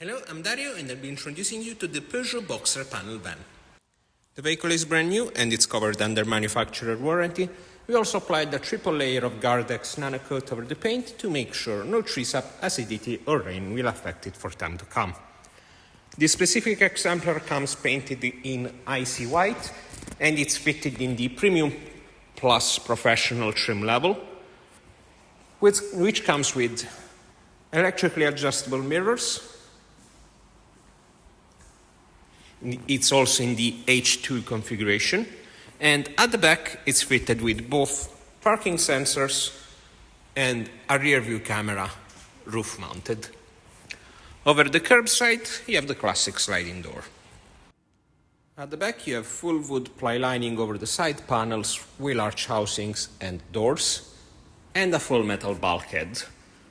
Hello, I'm Dario and I'll be introducing you to the Peugeot Boxer panel van. The vehicle is brand new and it's covered under manufacturer warranty. We also applied a triple layer of Gardex nano coat over the paint to make sure no tree sap, acidity or rain will affect it for time to come. This specific exemplar comes painted in icy white and it's fitted in the Premium Plus Professional trim level, which comes with electrically adjustable mirrors. It's also in the H2 configuration, and at the back it's fitted with both parking sensors and a rear view camera roof mounted. Over the curbside you have the classic sliding door. At the back you have full wood ply lining over the side panels, wheel arch housings and doors, and a full metal bulkhead.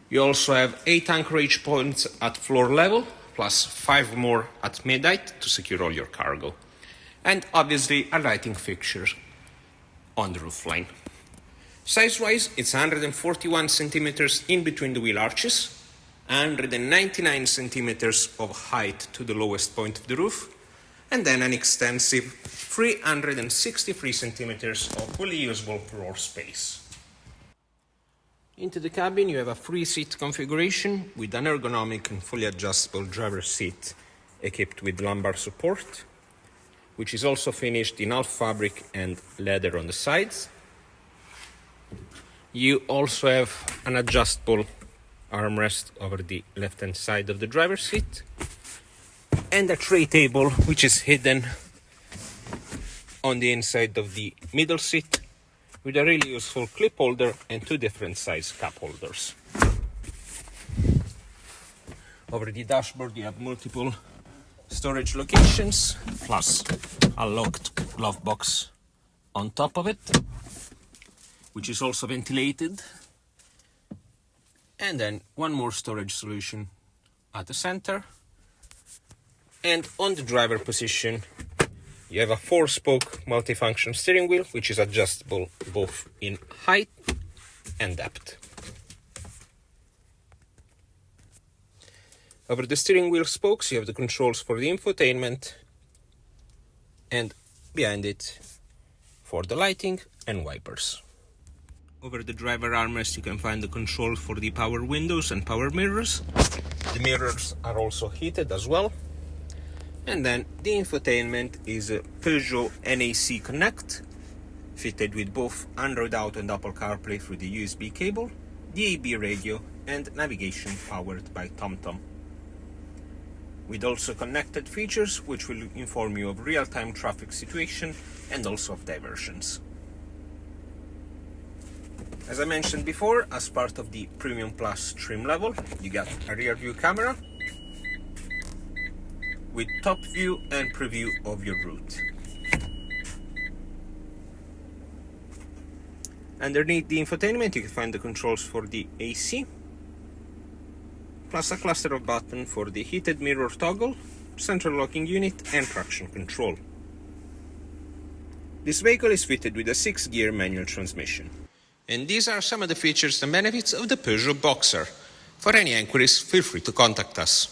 You also have 8 anchorage points at floor level, plus 5 more at mid-height to secure all your cargo. And obviously a lighting fixture on the roofline. Size-wise, it's 141 centimeters in between the wheel arches, 199 centimeters of height to the lowest point of the roof, and then an extensive 363 centimeters of fully usable floor space. Into the cabin you have a 3-seat configuration with an ergonomic and fully adjustable driver's seat equipped with lumbar support, which is also finished in half fabric and leather on the sides. You also have an adjustable armrest over the left-hand side of the driver's seat, and a tray table which is hidden on the inside of the middle seat, with a really useful clip holder and 2 different size cup holders. Over the dashboard you have multiple storage locations, plus a locked glove box on top of it, which is also ventilated, and then one more storage solution at the center. And on the driver position you have a 4-spoke multifunction steering wheel, which is adjustable both in height and depth. Over the steering wheel spokes you have the controls for the infotainment, and behind it for the lighting and wipers. Over the driver armrest you can find the controls for the power windows and power mirrors. The mirrors are also heated as well. And then the infotainment is a Peugeot NAC Connect, fitted with both Android Auto and Apple CarPlay through the USB cable, the AB radio, and navigation powered by TomTom. With also connected features which will inform you of real-time traffic situation and also of diversions. As I mentioned before, as part of the Premium Plus trim level, you got a rear view camera with top view and preview of your route. Underneath the infotainment you can find the controls for the AC, plus a cluster of buttons for the heated mirror toggle, central locking unit and traction control. This vehicle is fitted with a 6-gear manual transmission. And these are some of the features and benefits of the Peugeot Boxer. For any inquiries, feel free to contact us.